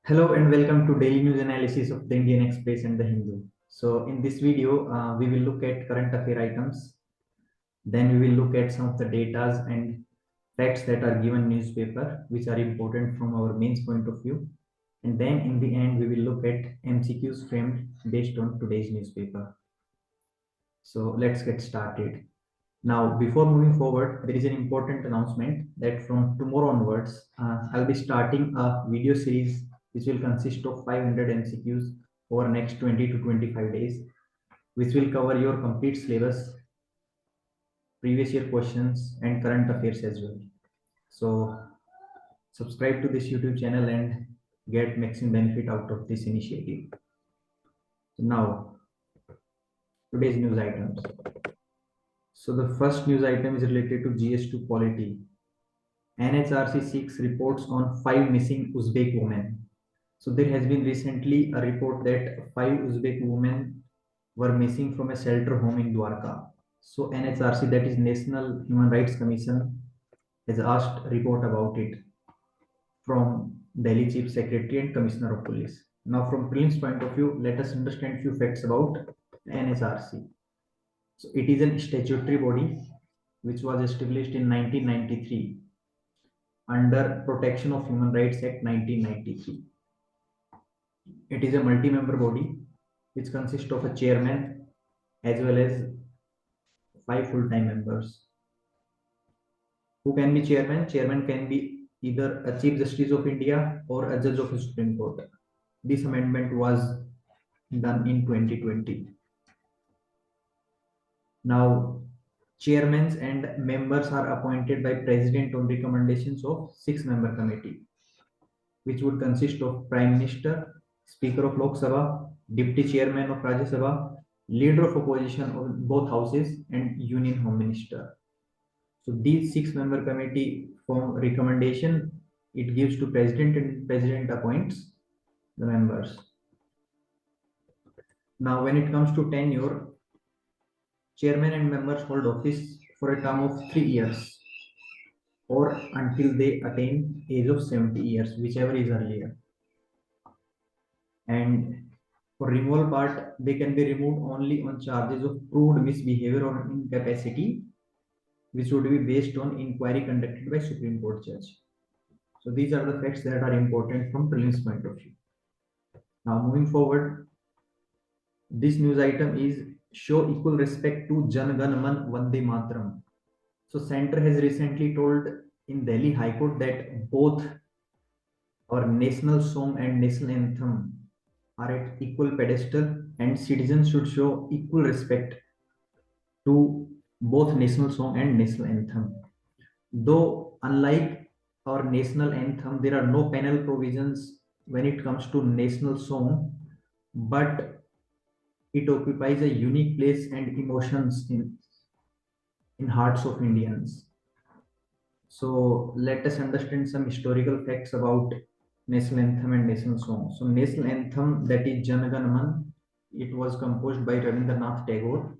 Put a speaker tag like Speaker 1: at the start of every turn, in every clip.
Speaker 1: Hello and welcome to daily news analysis of the Indian Express and the Hindu. So in this video, we will look at current affair items. Then we will look at some of the datas and facts that are given in newspaper, which are important from our mains point of view. And then in the end, we will look at MCQs framed based on today's newspaper. So let's get started. Now, before moving forward, there is an important announcement that from tomorrow onwards, I'll be starting a video series which will consist of 500 MCQs over next 20 to 25 days, which will cover your complete syllabus, previous year questions, and current affairs as well. So, subscribe to this YouTube channel and get maximum benefit out of this initiative. Now, today's news items. So, the first news item is related to GS2 polity. NHRC seeks reports on 5 missing Uzbek women. So there has been recently a report that 5 Uzbek women were missing from a shelter home in Dwarka. So NHRC, that is National Human Rights Commission, has asked a report about it from Delhi Chief Secretary and Commissioner of Police. Now from prelims point of view, let us understand few facts about NHRC. So it is a statutory body which was established in 1993 under Protection of Human Rights Act 1993. It is a multi-member body which consists of a chairman as well as 5 full-time members. Who can be chairman? Chairman can be either a Chief Justice of India or a judge of the Supreme Court. This amendment was done in 2020. Now, chairmen and members are appointed by President on recommendations of 6-member committee, which would consist of Prime Minister, Speaker of Lok Sabha, Deputy Chairman of Rajya Sabha, Leader of Opposition of both houses, and Union Home Minister. So these 6-member committee form recommendation. It gives to President and President appoints the members. Now, when it comes to tenure, chairman and members hold office for a term of 3 years or until they attain age of 70 years, whichever is earlier. And for removal part, they can be removed only on charges of proved misbehavior or incapacity, which would be based on inquiry conducted by Supreme Court judge. So these are the facts that are important from prelims point of view. Now moving forward, this news item is show equal respect to Jan Gan Man Vande Mataram. So Center has recently told in Delhi High Court that both our national song and national anthem are at equal pedestal and citizens should show equal respect to both national song and national anthem. Though unlike our national anthem, there are no penal provisions when it comes to national song, but it occupies a unique place and emotions in hearts of Indians. So let us understand some historical facts about national anthem and national song. So national anthem, that is Jana Gana Man, it was composed by Rabindranath Tagore.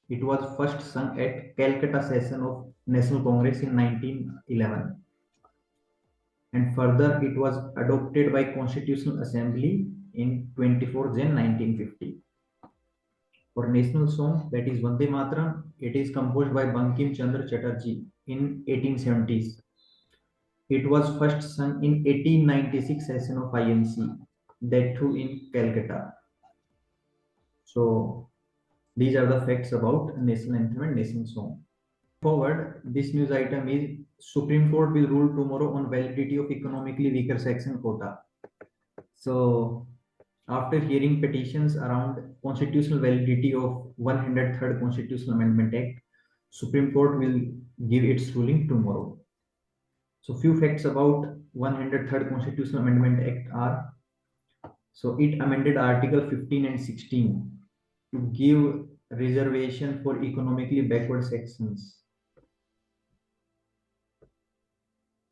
Speaker 1: It was first sung at Calcutta session of National Congress in 1911. And further, it was adopted by Constitutional Assembly in 24 Jan 1950. For national song, that is Vande Mataram, it is composed by Bankim Chandra Chatterjee in 1870s. It was first sung in 1896 session of INC, that too in Calcutta. So these are the facts about national anthem and national song. Forward, this news item is Supreme Court will rule tomorrow on validity of economically weaker section quota. So after hearing petitions around constitutional validity of 103rd Constitutional Amendment Act, Supreme Court will give its ruling tomorrow. So few facts about 103rd Constitutional Amendment Act are, so it amended Article 15 and 16 to give reservation for economically backward sections.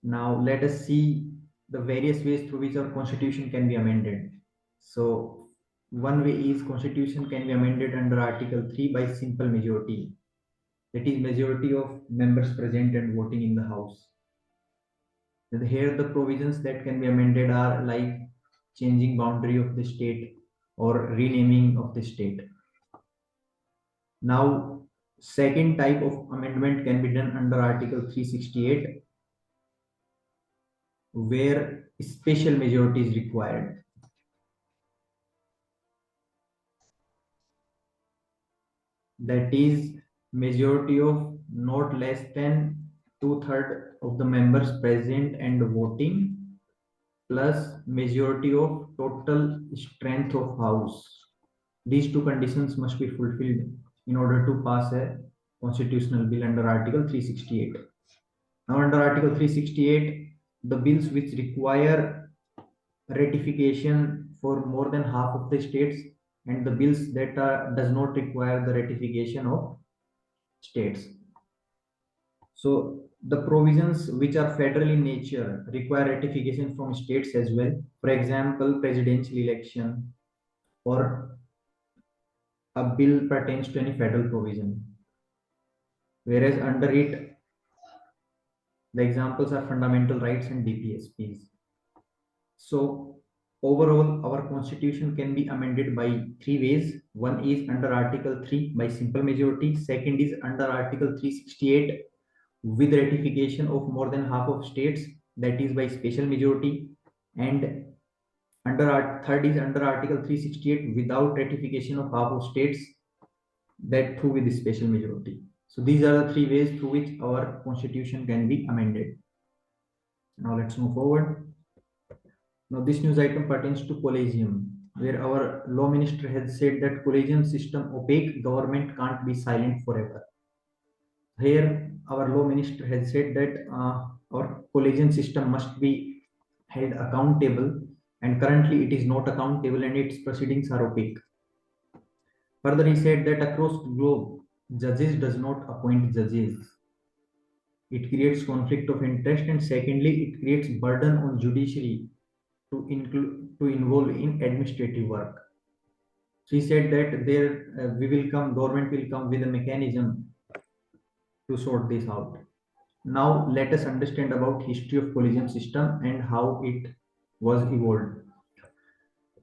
Speaker 1: Now let us see the various ways through which our constitution can be amended. So one way is constitution can be amended under Article 3 by simple majority. That is majority of members present and voting in the House. And here the provisions that can be amended are like changing boundary of the state or renaming of the state. Now, second type of amendment can be done under Article 368, where special majority is required. That is majority of not less than 2/3 of the members present and voting, plus majority of total strength of house. These two conditions must be fulfilled in order to pass a constitutional bill under Article 368. Now, under Article 368, the bills which require ratification for more than half of the states, and the bills that does not require the ratification of states. So the provisions which are federal in nature require ratification from states as well. For example, presidential election or a bill pertains to any federal provision. Whereas under it, the examples are fundamental rights and DPSPs. So overall, our constitution can be amended by three ways. One is under Article 3 by simple majority. Second is under Article 368 with ratification of more than half of states, that is by special majority. And third is under Article 368 without ratification of half of states, that through with special majority. So these are the three ways through which our constitution can be amended. Now let's move forward. Now this news item pertains to Polysium, where our law minister has said that Polysium system opaque, government can't be silent forever. Here our law minister has said that our Polysium system must be held accountable, and currently it is not accountable and its proceedings are opaque. Further, he said that across the globe, judges does not appoint judges. It creates conflict of interest, and secondly, it creates burden on judiciary to involve in administrative work. So he said that government will come with a mechanism to sort this out. Now let us understand about history of Polysium system and how it was evolved.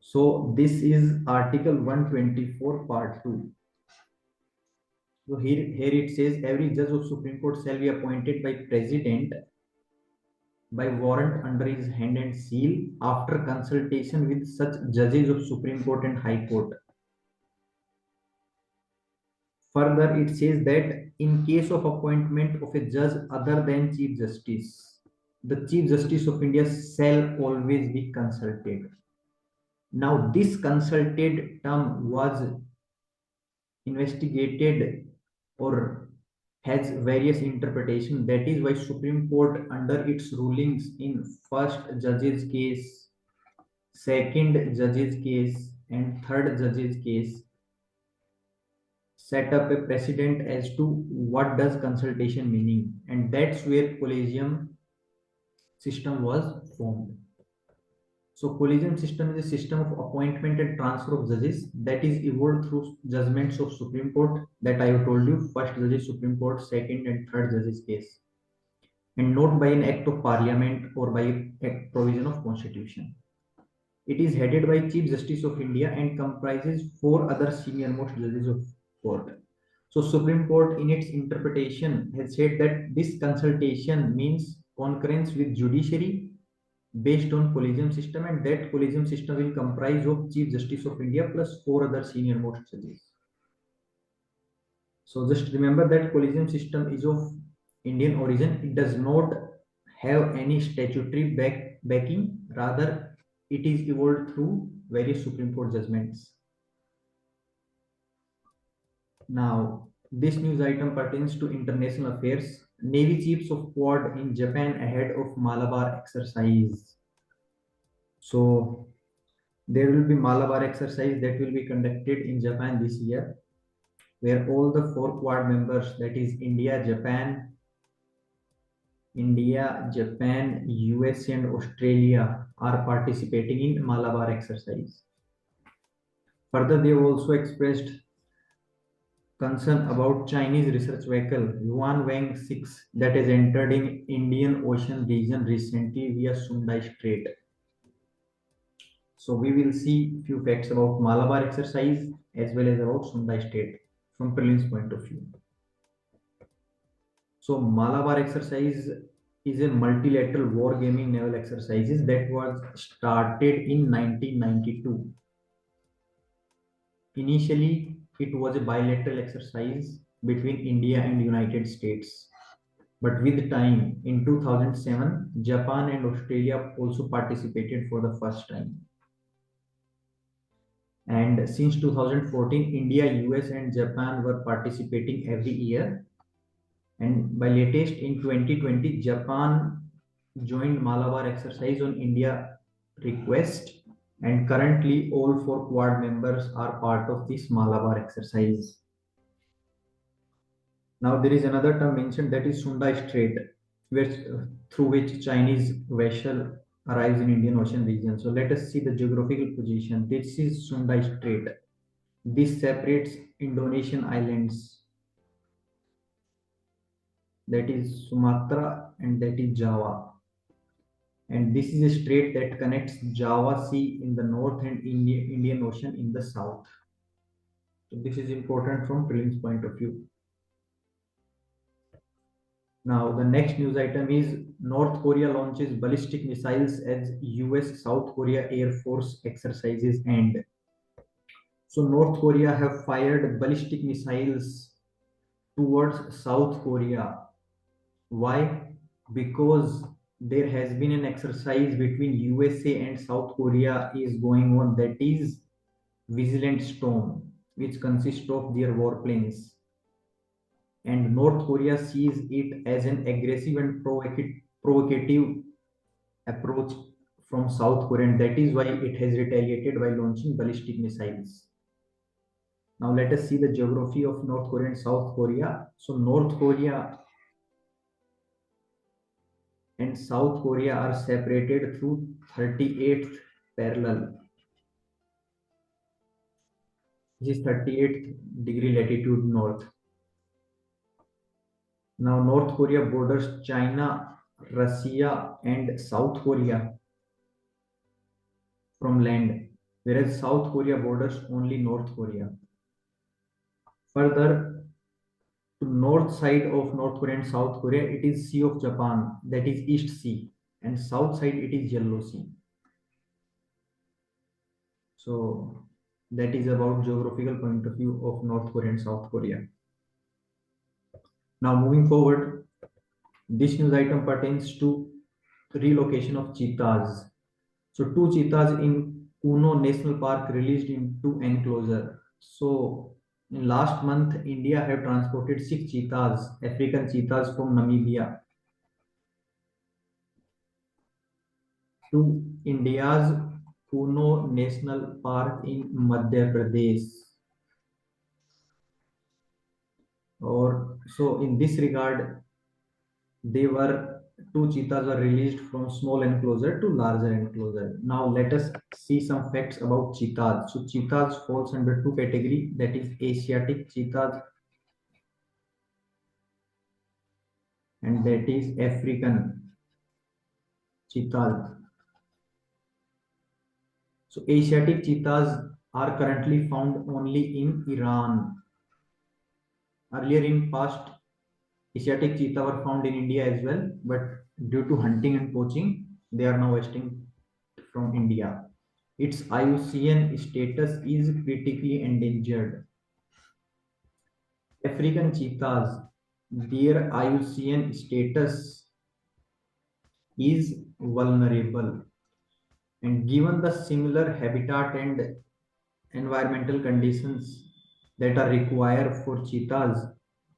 Speaker 1: So this is Article 124 Part 2. So here it says every judge of Supreme Court shall be appointed by President by warrant under his hand and seal after consultation with such judges of Supreme Court and High Court. Further, it says that in case of appointment of a judge other than Chief Justice, the Chief Justice of India shall always be consulted. Now, this consulted term was investigated or has various interpretation. That is why Supreme Court under its rulings in first judge's case, second judge's case, and third judge's case set up a precedent as to what does consultation meaning, and that's where Polysium system was formed. So Polysium system is a system of appointment and transfer of judges that is evolved through judgments of Supreme Court that I have told you, first judges Supreme Court, second and third judges case, and not by an act of parliament or by a provision of constitution. It is headed by Chief Justice of India and comprises 4 other senior most judges of court. So Supreme Court in its interpretation has said that this consultation means concurrence with judiciary based on Polysium system, and that Polysium system will comprise of Chief Justice of India plus 4 other senior most judges. So just remember that Polysium system is of Indian origin. It does not have any statutory backing, rather it is evolved through various Supreme Court judgments. Now, this news item pertains to international affairs. Navy chiefs of Quad in Japan ahead of Malabar Exercise. So, there will be Malabar Exercise that will be conducted in Japan this year, where all the 4 Quad members, that is India, Japan, US, and Australia, are participating in Malabar Exercise. Further, they have also expressed concern about Chinese research vehicle Yuanwang 6 that has entered in Indian Ocean region recently via Sunda Strait. So we will see few facts about Malabar exercise as well as about Sunda state from prelims point of view. So Malabar exercise is a multilateral wargaming naval exercises that was started in 1992. Initially, it was a bilateral exercise between India and United States. But with time, in 2007, Japan and Australia also participated for the first time. And since 2014, India, US, and Japan were participating every year. And by latest in 2020, Japan joined Malabar exercise on India request. And currently, all four Quad members are part of this Malabar exercise. Now, there is another term mentioned, that is Sunda Strait, which, through which Chinese vessel arrives in Indian Ocean region. So let us see the geographical position. This is Sunda Strait. This separates Indonesian islands, that is Sumatra and that is Java. And this is a strait that connects Java Sea in the north and Indian Ocean in the south. So this is important from prelims point of view. Now, the next news item is North Korea launches ballistic missiles as US South Korea Air Force exercises end. So North Korea have fired ballistic missiles towards South Korea. Why? Because there has been an exercise between USA and South Korea is going on, that is Vigilant Storm, which consists of their warplanes. And North Korea sees it as an aggressive and provocative approach from South Korea, and that is why it has retaliated by launching ballistic missiles. Now let us see the geography of North Korea and South Korea. So North Korea and South Korea are separated through 38th parallel. This is 38th degree latitude north. Now North Korea borders China, Russia, and South Korea from land, whereas South Korea borders only North Korea. Further, to north side of North Korea and South Korea, it is Sea of Japan, that is East Sea, and south side it is Yellow Sea. So that is about geographical point of view of North Korea and South Korea. Now moving forward, this news item pertains to relocation of cheetahs. So two cheetahs in Kuno National Park released into enclosure. So in last month, India have transported 6 cheetahs, African cheetahs from Namibia to India's Kuno National Park in Madhya Pradesh. Or so in this regard, two cheetahs were released from small enclosure to larger enclosure. Now let us see some facts about cheetahs. So cheetahs falls under two category, that is Asiatic cheetahs and that is African cheetahs. So Asiatic cheetahs are currently found only in Iran. Earlier in past, Asiatic cheetah were found in India as well, but due to hunting and poaching, they are now extinct from India. Its IUCN status is critically endangered. African cheetahs, their IUCN status is vulnerable. And given the similar habitat and environmental conditions that are required for cheetahs,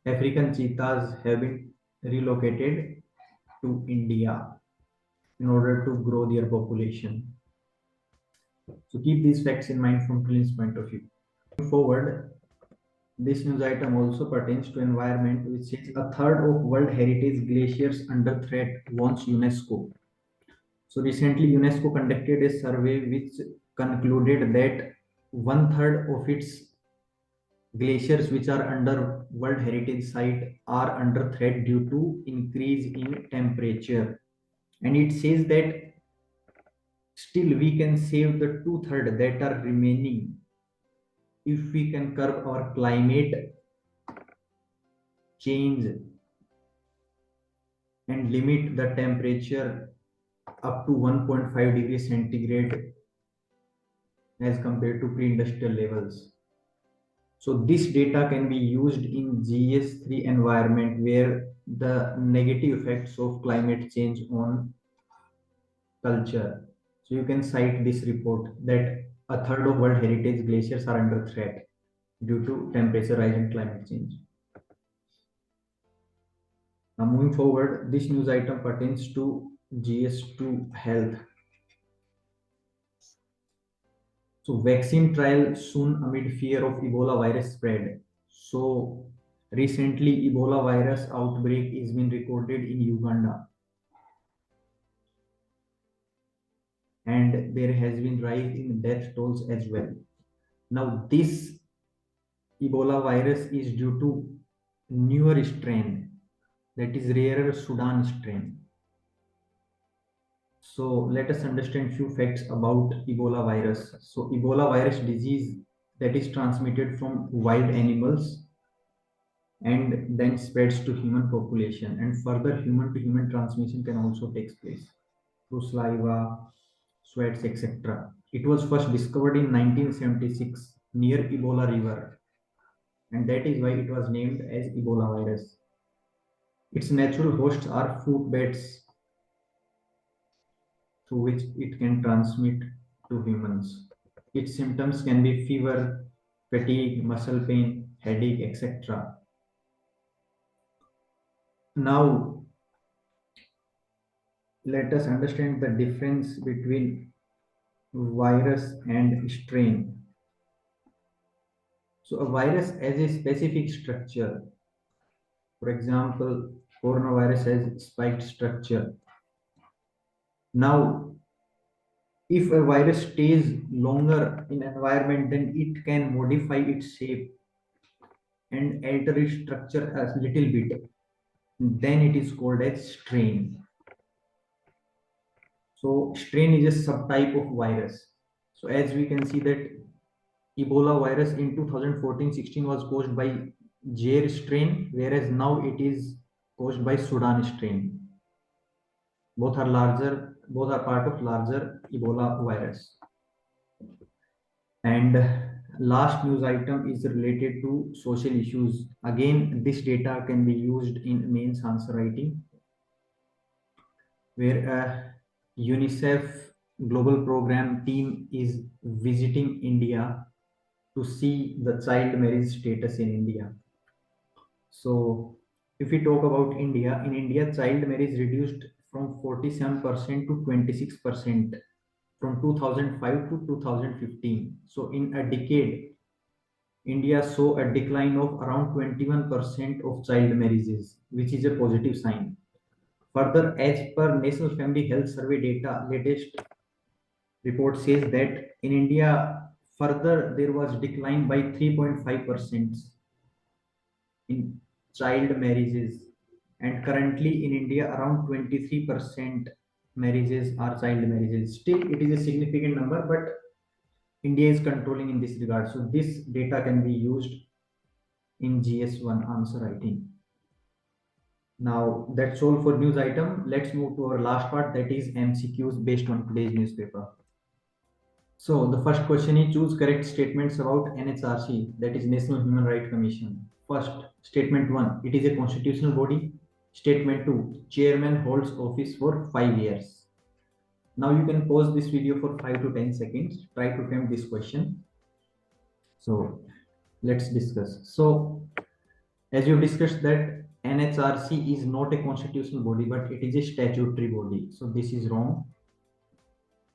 Speaker 1: African cheetahs have been relocated to India in order to grow their population. So keep these facts in mind from prelims point of view. Moving forward, this news item also pertains to environment, which is a third of World Heritage glaciers under threat, warns UNESCO. So recently, UNESCO conducted a survey which concluded that one third of its glaciers which are under World Heritage Site are under threat due to increase in temperature. And it says that still we can save the two-thirds that are remaining if we can curb our climate change and limit the temperature up to 1.5 degrees centigrade as compared to pre-industrial levels. So this data can be used in GS3 environment where the negative effects of climate change on culture. So you can cite this report that a third of World Heritage glaciers are under threat due to temperature rise and climate change. Now moving forward, this news item pertains to GS2 health. So vaccine trial soon amid fear of Ebola virus spread. So recently Ebola virus outbreak is been recorded in Uganda. And there has been rise in death tolls as well. Now this Ebola virus is due to newer strain, that is rarer Sudan strain. So let us understand few facts about Ebola virus. So Ebola virus disease that is transmitted from wild animals and then spreads to human population, and further human to human transmission can also take place through saliva, sweats, etc. It was first discovered in 1976 near Ebola River, and that is why it was named as Ebola virus. Its natural hosts are food beds through which it can transmit to humans. Its symptoms can be fever, fatigue, muscle pain, headache, etc. Now, let us understand the difference between virus and strain. So, a virus has a specific structure. For example, coronavirus has spiked structure. Now, if a virus stays longer in environment, then it can modify its shape and alter its structure a little bit. Then it is called as strain. So strain is a subtype of virus. So as we can see that Ebola virus in 2014-16 was caused by Jair strain, whereas now it is caused by Sudan strain. Both are part of larger Ebola virus. And last news item is related to social issues. Again, this data can be used in mains answer writing, where a UNICEF global program team is visiting India to see the child marriage status in India. So if we talk about India, in India, child marriage reduced from 47% to 26% from 2005 to 2015. So in a decade, India saw a decline of around 21% of child marriages, which is a positive sign. Further, as per National Family Health Survey data, latest report says that in India, further there was decline by 3.5% in child marriages, and currently in India around 23% marriages are child marriages. Still, it is a significant number, but India is controlling in this regard. So this data can be used in GS1 answer writing. Now that's all for news item. Let's move to our last part, that is MCQs based on today's newspaper. So the first question is choose correct statements about NHRC, that is National Human Rights Commission. First, statement 1, it is a constitutional body. Statement 2, chairman holds office for 5 years. Now you can pause this video for 5 to 10 seconds. Try to attempt this question. So let's discuss. So as you discussed that NHRC is not a constitutional body, but it is a statutory body. So this is wrong.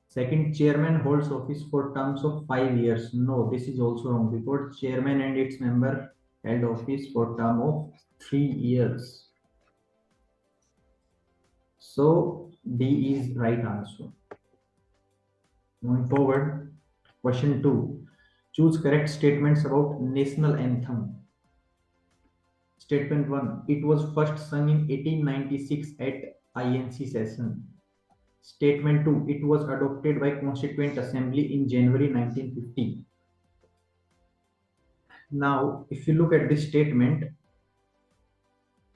Speaker 1: Second, chairman holds office for terms of 5 years. No, this is also wrong, because chairman and its member held office for term of 3 years. So D is right answer. Moving forward, question 2. Choose correct statements about national anthem. Statement 1. It was first sung in 1896 at INC session. Statement 2, it was adopted by Constituent Assembly in January 1950. Now, if you look at this statement,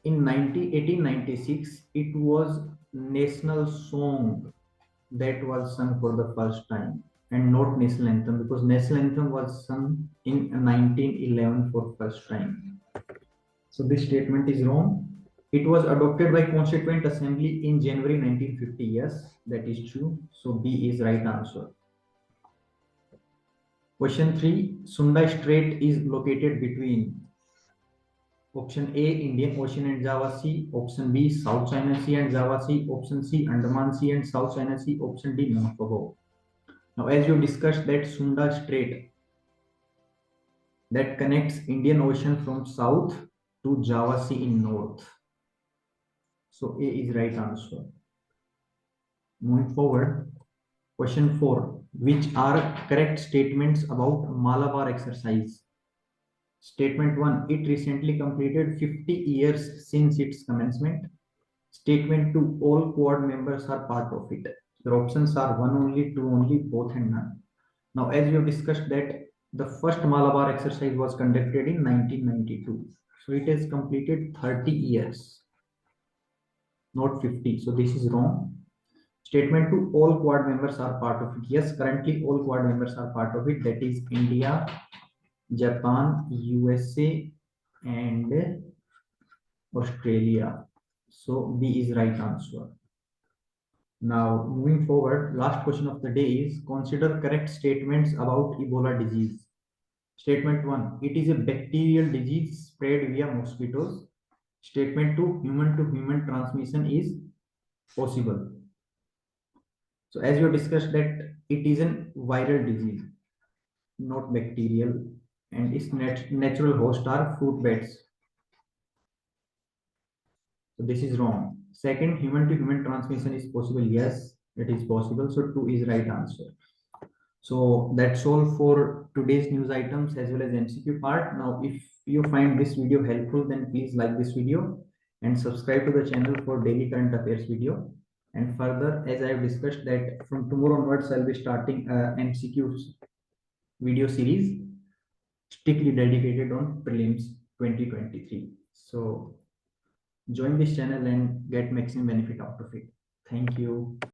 Speaker 1: in 1896, it was national song that was sung for the first time and not national anthem, because national anthem was sung in 1911 for first time. So this statement is wrong. It was adopted by Constituent Assembly in January 1950. Yes, that is true. So B is right answer. Question 3. Sunda Strait is located between option A, Indian Ocean and Java Sea, option B, South China Sea and Java Sea, option C, Andaman Sea and South China Sea, option D, none of above. Now, as you discussed, that Sunda Strait that connects Indian Ocean from south to Java Sea in north. So A is right answer. Moving forward, question 4. Which are correct statements about Malabar Exercise? Statement 1. It recently completed 50 years since its commencement. Statement 2. All Quad members are part of it. The options are 1 only, 2 only, both and none. Now, as we have discussed that the first Malabar exercise was conducted in 1992. So it has completed 30 years, not 50. So this is wrong. Statement 2, all Quad members are part of it. Yes, currently all Quad members are part of it. That is India, Japan, USA, and Australia. So B is right answer. Now, moving forward, last question of the day is consider correct statements about Ebola disease. Statement 1, it is a bacterial disease spread via mosquitoes. Statement 2, human to human transmission is possible. So as you discussed that it is a viral disease, not bacterial, and its natural host are fruit bats. So this is wrong. Second, human to human transmission is possible. Yes, it is possible. So 2 is right answer. So that's all for today's news items as well as MCQ part. Now, if you find this video helpful, then please like this video and subscribe to the channel for daily current affairs video. And further, as I have discussed that from tomorrow onwards, I'll be starting MCQs video series strictly dedicated on prelims 2023. So join this channel and get maximum benefit out of it. Thank you.